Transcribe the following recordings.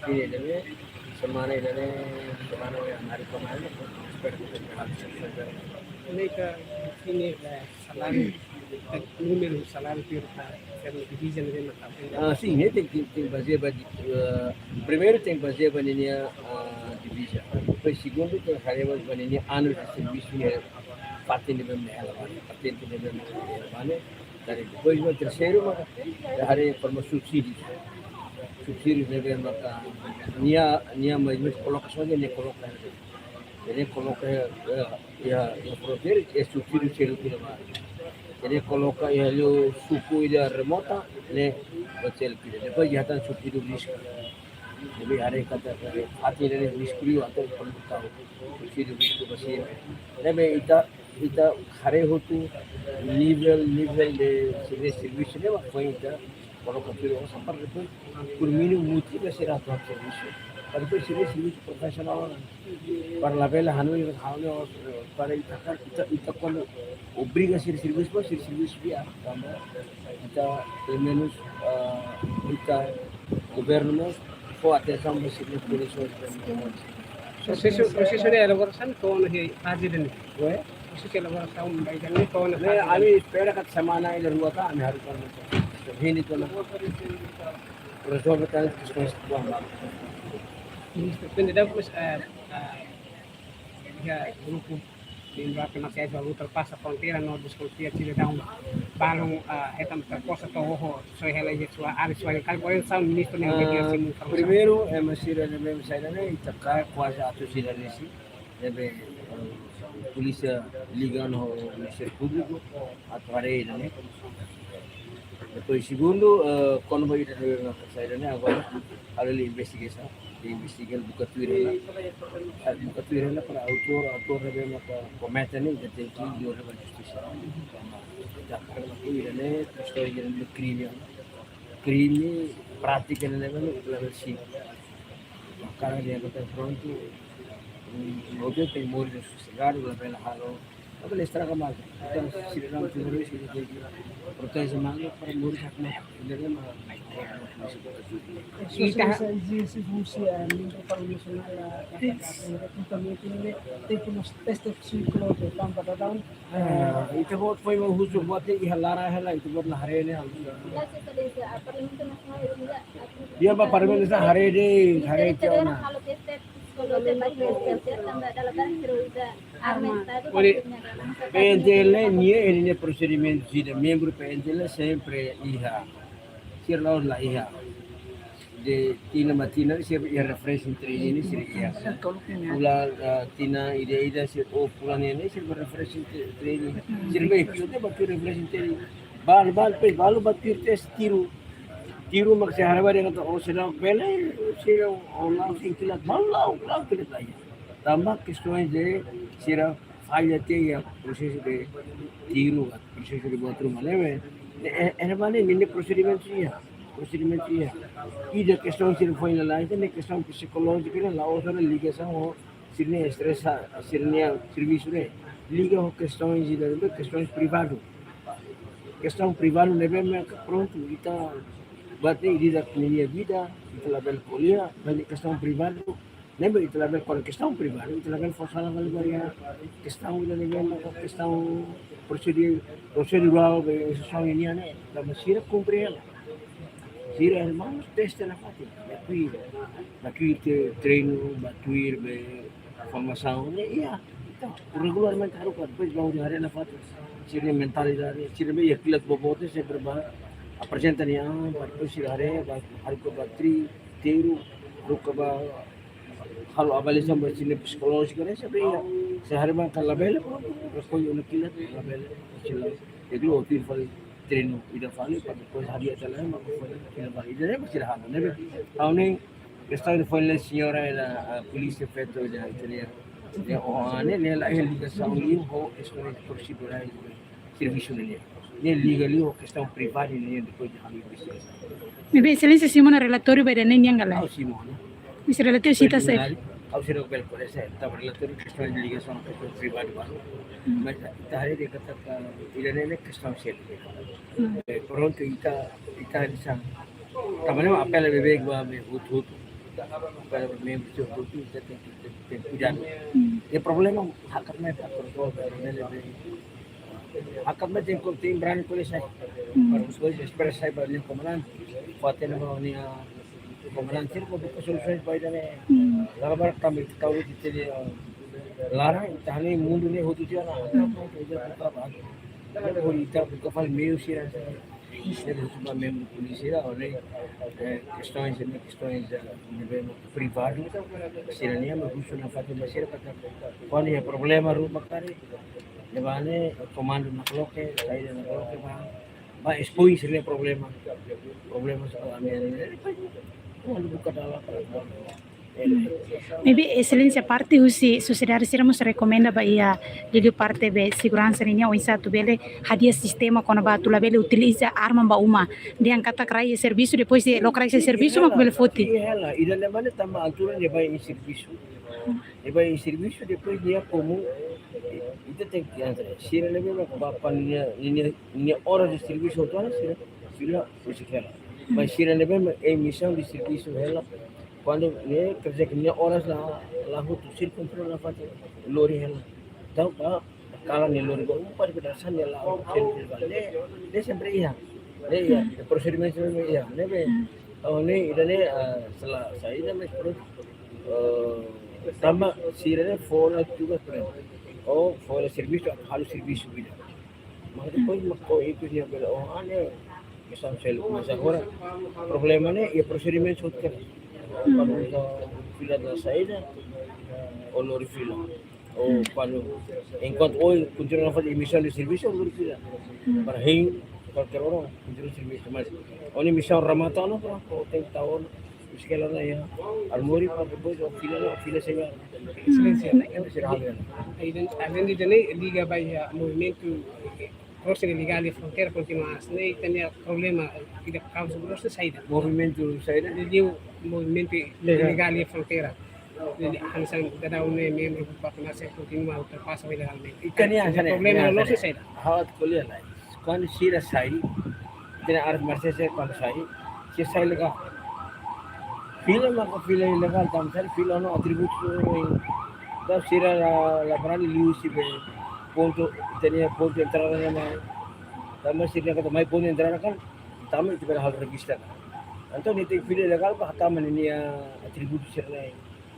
ini dene semana yang hari kemarin expert saja. Ini ke sini salário, número salário que está sendo dividido na Ah, sim, né? Tem que fazer primeiro tem que fazer a divisa. Depois segundo tem que fazer a anos de serviço né? Patente de ela, patente de ela, dari depois o terceiro maka hari forma subsídios de maka nia mais colocação de coloca ele coloca ya prover é subsídio selo que levar ele coloca ele suku ida remota ne hotel que depois já tem subsídio risco jadi hari kata hati dari risiko atau perlu tahu subsídio risco masih tapi ita hari itu nível de serviço né foi ita coloca tudo sampai depois por mínimo motivo será todo serviço para depois serviço profissional para la vela hanoi para ita quando obriga ser serviço via também ita pelo menos ita governo for atenção para serviço por isso proceso de elaboração com o presidente. Ué? Proceso de elaboração baik ini com o Kami espera kat semana ini dua kami harus ini tu lah. Resolve kan questões buang. Depende da ya grupo de embarque na sede do ultrapassa a fronteira no desconfia Chile dá balão etam proposta to ho so hela je sua área sua kan por isso o ministro nem dia assim Primeiro é masira de mesmo saída né itakai quase ato sila nesse deve polícia ligando ao Ministério Público atuarei né. Depois segundo quando vai da saída né agora harus investigasi buka Twitter lah para autor rebe maka kometen ni jadi dia rebe justiça jakar lagi ini história de crime prática ni level si maka dia kata pronto hoje tem morrer sossegado level halo apa estraga mal então se não tiver isso protege mal para morrer sakna jadi mah Ita existe Rússia, nível internacional, recrutamento tem que nos testes ciclo de tanto down. Itu foi mau husu buat ni halara hala itu buat lah hari ni. Dia apa parmen sa hari ni hari kau na. PNTL ini procedimento de membro PNTL sempre iha. Sir lawan lah iha. De tina matina sir ia reference training ni sir iha. Pula tina ide sir pula ni sir reference training. Sir baik itu batu reference training. Balu batu test tiru mak sehari hari kata sedang pele sir orang singkilat malau kilat aja. Tambah questões de sir falha ya proses de tiru proses de buat rumah leve. Era vale nele procedimento ia. E da questão se foi lá, então questão psicológica lá outra ligação se nem estressa, se nem serviço né. Liga com questões de questões privado. Questão privado leve pronto, kita bate ida minha vida, itu label kuliah, balik questão privado. Lembra itu label kalau questão privado, itu label forçada valia questão da level questão procedural instituição ini né, da masira cumpre ela. Sira hermanos teste na fati, batuir treino, batuir be formação né, ia. Então, regularmente harus kan, depois baru hari na fati. Sira mentalidade, sira be yakilat bobote sempre ba apresenta ni depois sira hari ko batri teru ruka kalau abalisam bersini psikologis kan saya beri sehari makan label rokok yang kilat label kecil itu otir fali treino ida fali pada kos hari adalah mak fali kilat ida masih dah nabe tahun ni questão de foi a senhora da polícia feito da Itália ne ne la liga saúde ho escolhe procedural serviço ne legally ho questão privada ne depois de hamil bisa Maybe excelência Simona relatório vai dar nem yang oh Simona Esse relatório cita se Kau sudah belkol saya, tak relator questão de ligação com privado baru. Mas kita hari dia kata tidak ada questão sel. Pronto kita di sana. Tamane apel bebek ba me hut para membro do grupo tem cuidado. E problema hakkat may control pero nele hakkat may tem brand police ay para os dois express sai para o comandante pati na mga niya comandante ko ko solution pa ida ne labar kami tahu di larang tahani mundo ne hotu dia na ko ita ko fal meio sira ser uma membro polícia olha questões de nível privado sirania mas isso não faz mais ser quando é problema rumah kari levane comando na coloque saída na coloque vai expõe se problema soal amin quando buka dalam Maybe excelência parte usi sociedade seramos recomenda bahia de parte be segurança ninya o insatu bele hadia sistema quando ba tu bele utiliza arma ba uma dia kata krai serviço depois de locrar esse serviço mas bele foti ela ida na mana tama altura dia vai em serviço depois dia como itu tem que entrar sira lebe ba niya hora de serviço toda sira usikela mas sira lebe emissão de serviço ela quando ne kerja que horas la hutu sir control la fati lori hela tau ka kala ni lori ko umpa di pedasan ya la de sempre iya procedimento iya ne be ne idane setelah saya ida mes perut sama sirene phone juga keren phone serviço halu serviço vida mas depois mako itu dia bela ane misal sel mas agora problema ne e procedimento outro quando fila da saída ou lori fila ou quando enquanto hoje continua a fazer emissão de serviço ou lori fila para qualquer hora continua de serviço mas onde emissão ramatana para tem tahun sekian lah ya almori para depois fila saya além de também liga bahia movimento Crossing Legal e Fronteira continua nem tem problema que causa grossa saída movimento saída de movimento legal e fronteira hansan da une membro do Papanase continua ultrapassa ilegalmente ikania problema não se saída hawat kuliah lai quando sira sai tem armas marcese quando sai legal fila ilegal tamsar fila no atributo da sira la brani liusi be ponto entrada nama tama sirnya kata mai ponto entrada kan tama itu hal register então niti fila legal pa tama niya atributo sirna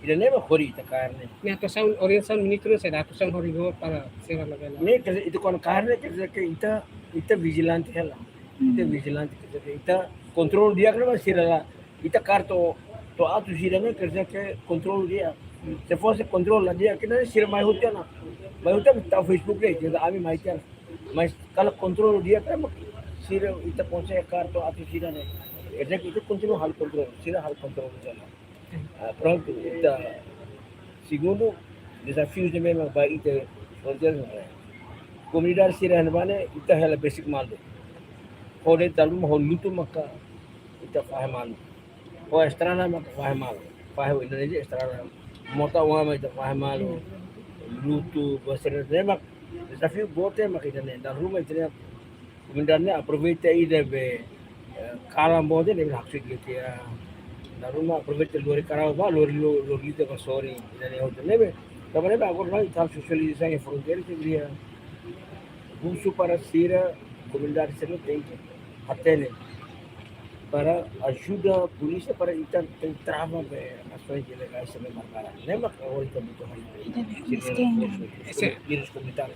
ida nema khori ta karne ni atuação orientação ministro se da atuação rigor para ser legal ne itu kon karne que ita vigilante hela ita vigilante que ita control dia kan sira la ita karto to atu sira ne que control dia se fosse control dia que não sira mai hutana tá Facebook le jadi ami mai kan mas kalau control dia kan sira ita ponse karto atu sira ne kerja itu continua hal control sira hal control jalan pronto ita segundo desafio de memang baik ita frontier comunidade sira ne ita hela basic mal kode dalam mau lutu maka ita faham ko estrana maka faham Indonesia estrana mota wama ita faham lutu bahasa demak desafio bote makita ne dan rumah itu komandannya aproveita ida be kalam bote ne haksu gitu ya dan rumah aproveita lori karau ba lori itu ba sorry dan hotel ne também agora nós estamos socializando em fronteira que dia busu para sira comunidade sira tem até ne para ajuda polícia para kita trava ações ilegais também marcadas. Lembra que agora está muito vírus comunitário.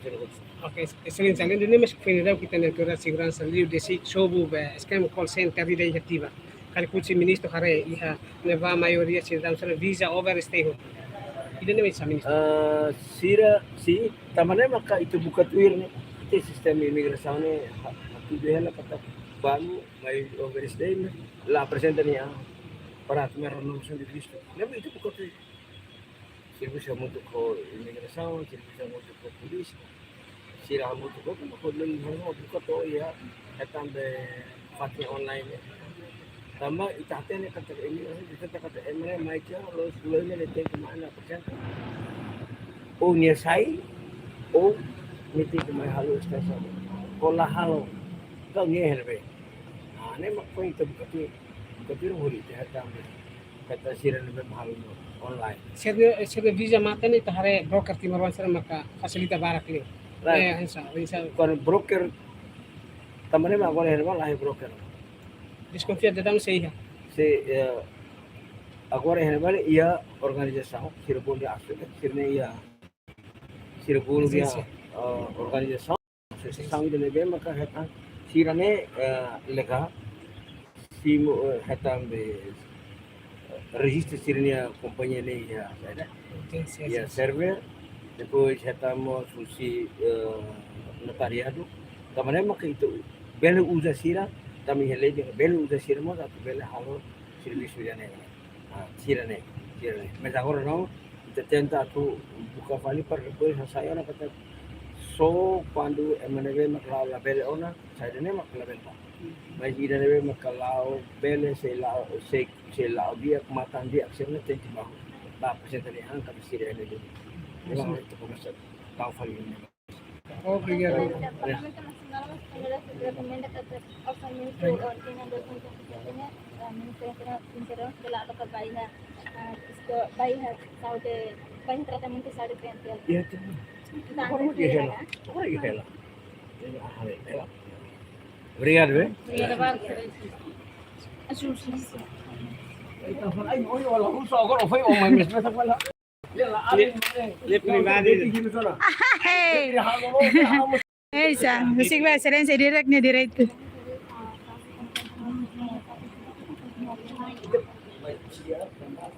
Ok, excelente. Além de nemes que finiram kita na segurança livre de si sobu esquema call center de iniciativa. Kali kutsi ministro hare iha neva maioria se dá um visa overstay. Ida nemes sa ministro. Sira si tamane maka itu buka tuir ne itu sistem imigrasi ne itu dia lah kata baru mai overstay la presenta niya para meron ng sa listo. Lembra itu buka tuir. Serviço muito com imigração, serviço muito com polícia. Sira muito com lang buka to ya também fati online. Tama itate ne kata imigrasi kata emre mai kya lo sekolah ne tem mana persen. O niya sai o niti ko may halo station. Ko la halo. Ka niya helbe. Ne makpo ito kati huli te tambe. kata siran lebih mahal online. Sede visa mata ni tahare broker timarwan sara maka fasilita barak ni. Right. Insa Kalau broker tamane ma agora herma lahi broker. desconfia de dam sei Se agora herma ia organização Cirebon dia asli sirne ia Cirebon dia organização sesuatu yang lebih maka heta sirane lega simo heta be register sirne companhia ni ya server depois retamos susi notariado tamane maka itu bele usa sira tami hele bele usa sira mo atau bele halo serviço ya ne sira ne mas agora não tenta tu buka vali para depois saya na kata so quando emaneve makala la bele ona saya ne makala bele mas ida ne makala bele se la dia matan dia aksirnya tenti bahu ba presente ni hang kata sira ne memang itu pemasat tahu vali ini. obrigado Parlamento Nacional recomienda que el Parlamento ordene los funcionarios Ministerio Interior de la local bahía esto bahía saúde bahía tratamiento saúde preventiva. Ya tu. Agora que hela. Agora que hela. Obrigado, eh. Então, ai, olha, olha, usa agora foi o mais mesmo essa fala. le privadi Hey, Isa, musik ba excelência direct niya direito.